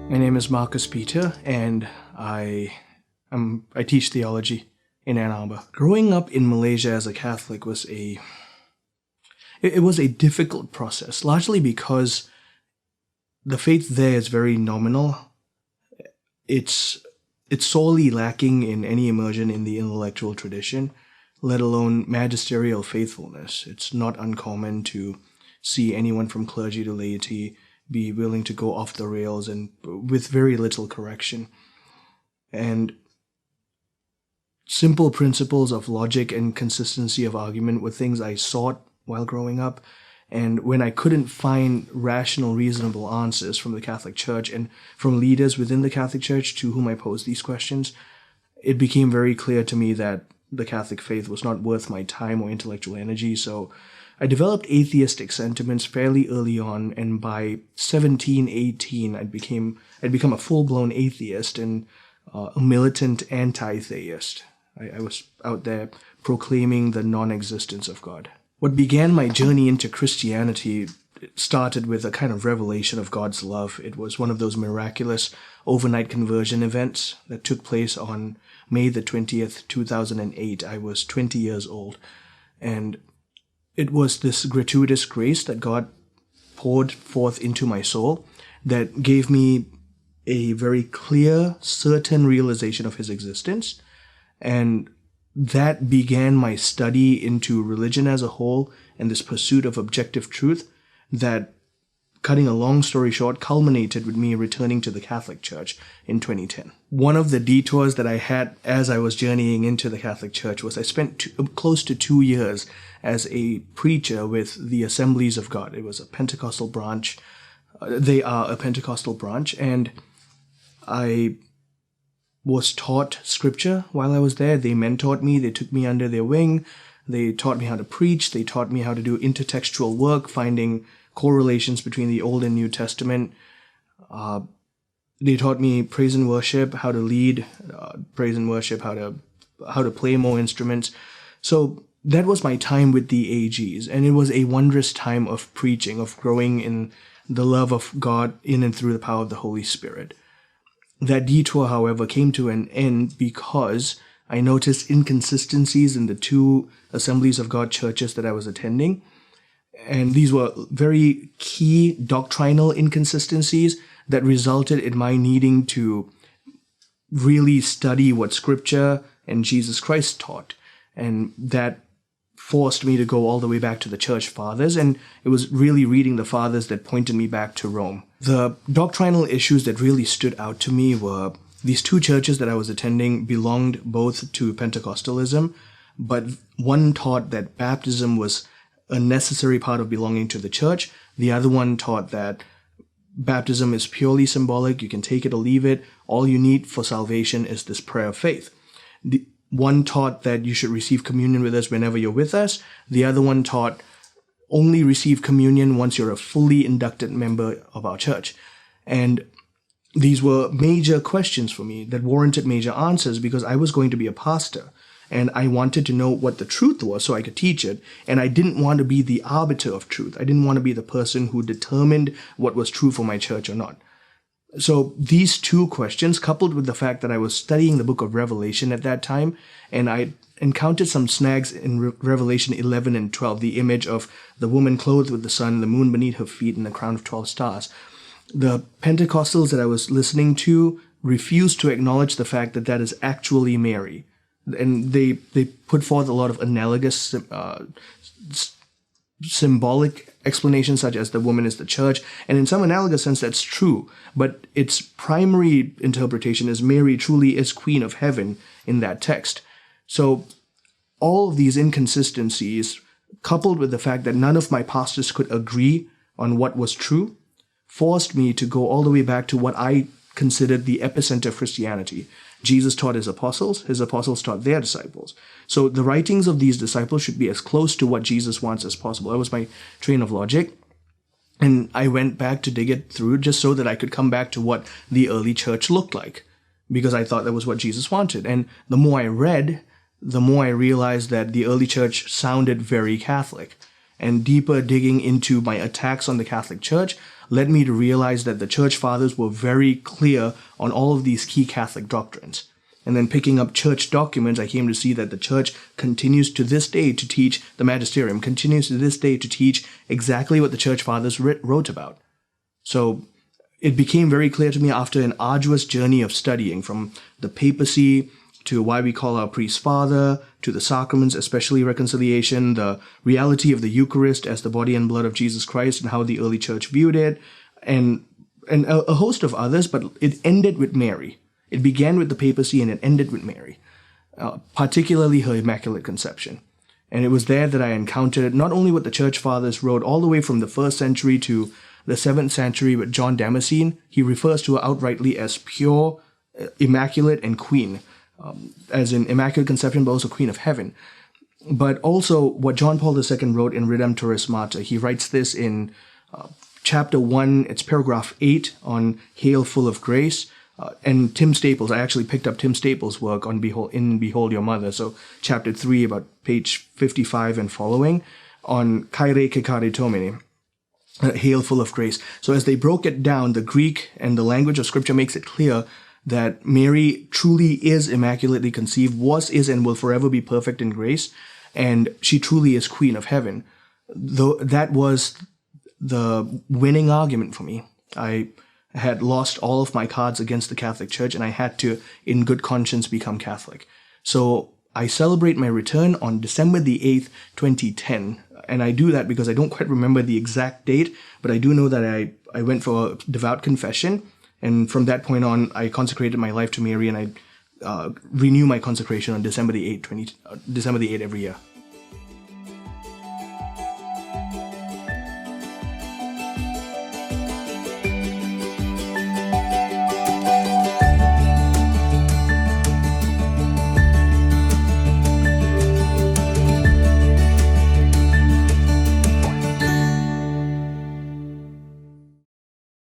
My name is Marcus Peter, and I teach theology in Ann Arbor. Growing up in Malaysia as a Catholic was a difficult process, largely because the faith there is very nominal. It's sorely lacking in any immersion in the intellectual tradition, let alone magisterial faithfulness. It's not uncommon to see anyone from clergy to laity be willing to go off the rails and with very little correction. And simple principles of logic and consistency of argument were things I sought while growing up. And when I couldn't find rational, reasonable answers from the Catholic Church and from leaders within the Catholic Church to whom I posed these questions, it became very clear to me that the Catholic faith was not worth my time or intellectual energy. So I developed atheistic sentiments fairly early on, and by 17, 18, I'd become a full-blown atheist and a militant anti-theist. I was out there proclaiming the non-existence of God. What began my journey into Christianity started with a kind of revelation of God's love. It was one of those miraculous overnight conversion events that took place on May the 20th, 2008. I was 20 years old, and it was this gratuitous grace that God poured forth into my soul that gave me a very clear, certain realization of His existence. And that began my study into religion as a whole and this pursuit of objective truth that, cutting a long story short, culminated with me returning to the Catholic Church in 2010. One of the detours that I had as I was journeying into the Catholic Church was I spent close to 2 years as a preacher with the Assemblies of God. It was a Pentecostal branch. They are a Pentecostal branch, and I was taught scripture while I was there. They mentored me. They took me under their wing. They taught me how to preach. They taught me how to do intertextual work, finding correlations between the Old and New Testament. They taught me praise and worship, how to lead praise and worship, how to play more instruments. So that was my time with the AGs, and it was a wondrous time of preaching, of growing in the love of God in and through the power of the Holy Spirit. That detour, however, came to an end because I noticed inconsistencies in the two Assemblies of God churches that I was attending. And these were very key doctrinal inconsistencies that resulted in my needing to really study what Scripture and Jesus Christ taught. And that forced me to go all the way back to the Church Fathers, and it was really reading the Fathers that pointed me back to Rome. The doctrinal issues that really stood out to me were these two churches that I was attending belonged both to Pentecostalism, but one taught that baptism was a necessary part of belonging to the church. The other one taught that baptism is purely symbolic. You can take it or leave it. All you need for salvation is this prayer of faith. One taught that you should receive communion with us whenever you're with us. The other one taught only receive communion once you're a fully inducted member of our church. And these were major questions for me that warranted major answers because I was going to be a pastor. And I wanted to know what the truth was so I could teach it. And I didn't want to be the arbiter of truth. I didn't want to be the person who determined what was true for my church or not. So these two questions, coupled with the fact that I was studying the book of Revelation at that time, and I encountered some snags in Revelation 11 and 12, the image of the woman clothed with the sun, the moon beneath her feet, and the crown of 12 stars. The Pentecostals that I was listening to refused to acknowledge the fact that that is actually Mary. And they put forth a lot of analogous symbolic explanations, such as the woman is the church. And in some analogous sense, that's true. But its primary interpretation is Mary truly is Queen of Heaven in that text. So all of these inconsistencies, coupled with the fact that none of my pastors could agree on what was true, forced me to go all the way back to what I considered the epicenter of Christianity. Jesus taught his apostles taught their disciples. So the writings of these disciples should be as close to what Jesus wants as possible. That was my train of logic. And I went back to dig it through just so that I could come back to what the early church looked like, because I thought that was what Jesus wanted. And the more I read, the more I realized that the early church sounded very Catholic. And deeper digging into my attacks on the Catholic Church, led me to realize that the church fathers were very clear on all of these key Catholic doctrines. And then picking up church documents, I came to see that the church continues to this day to teach, the magisterium continues to this day to teach exactly what the church fathers wrote about. So it became very clear to me after an arduous journey of studying, from the papacy to why we call our priest father, to the sacraments, especially reconciliation, the reality of the Eucharist as the body and blood of Jesus Christ and how the early church viewed it, and a host of others, but it ended with Mary. It began with the papacy and it ended with Mary, particularly her Immaculate Conception. And it was there that I encountered not only what the church fathers wrote all the way from the 1st century to the 7th century with John Damascene. He refers to her outrightly as pure, immaculate, and queen, as in Immaculate Conception, but also Queen of Heaven. But also what John Paul II wrote in Redemptoris Mater. He writes this in chapter 1, it's paragraph 8 on Hail Full of Grace. And Tim Staples, I actually picked up Tim Staples' work on Behold Your Mother. So chapter 3, about page 55 and following, on Kyrie Kekare Tomine, Hail Full of Grace. So as they broke it down, the Greek and the language of Scripture makes it clear that Mary truly is immaculately conceived, was, is, and will forever be perfect in grace, and she truly is Queen of Heaven. Though that was the winning argument for me. I had lost all of my cards against the Catholic Church, and I had to, in good conscience, become Catholic. So I celebrate my return on December the 8th, 2010. And I do that because I don't quite remember the exact date, but I do know that I went for a devout confession. And from that point on, I consecrated my life to Mary, and I renew my consecration on December the 8th every year.